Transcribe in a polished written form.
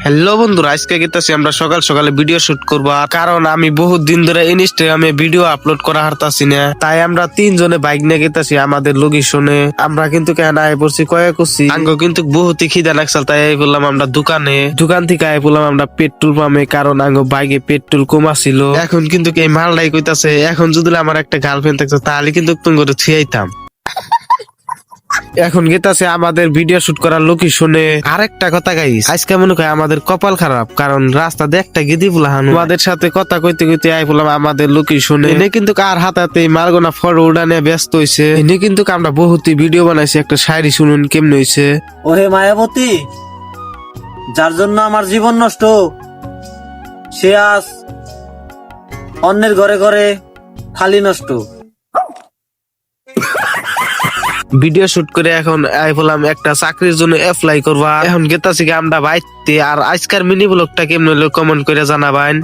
Hello বন্ধুরা, আজকে গেতেছি আমরা সকাল সকালে ভিডিও শুট করবো। কারণ আমি বহুত দিন ধরে ইনস্টাগ্রামে ভিডিও আপলোড করা হারতাছি না, তাই আমরা তিনজনে বাইক নিয়ে গেতেছি আমাদের লোকেশনে। আমরা কিন্তু কেন আয় পড়ছি কয়েক করছি আঙ্গ কিন্তু বহুতই খিদা লাগছিল, তাই আই বললাম আমরা দোকান থেকে আয় বললাম আমরা পেট্রোল পাম্পে, কারণ আঙ্গ বাইকে পেট্রোল কমা ছিল। এখন কিন্তু এই মালটাই কইতাছে এখন যদি আমার একটা গার্লফ্রেন্ড থাকতো তাহলে কিন্তু তুমি করে ছিয়াইতাম। এখন গেতাছে আমাদের ভিডিও শুট করার লোকেশনে। আরেকটা কথা গাইস, আজকে মনে হয় আমাদের কপাল খারাপ, কারণ রাস্তা দেখটা গিদি বুলাহান আমাদের সাথে কথা কইতে কইতে আই বললাম আমাদের লোকেশনে। এনে কিন্তু কার হাতাতে মালগোনা ফটো উড়ানে ব্যস্ত হইছে। এনে কিন্তু আমরা বহুতই ভিডিও বানাইছি, একটা শায়রি শুনুন কেমন হইছে। ওহে মায়াবতী, যার জন্য আমার জীবন নষ্ট, সে আজ অন্যের ঘরে ঘরে খালি নষ্ট। ভিডিও শুট করে এখন আই বললাম একটা চাকরির জন্য অ্যাপ্লাই করবা। এখন গেতাছি আমরা বাইতে। আর আজকের মিনি ব্লগটা কেমন হলো কমেন্ট করে জানাবেন।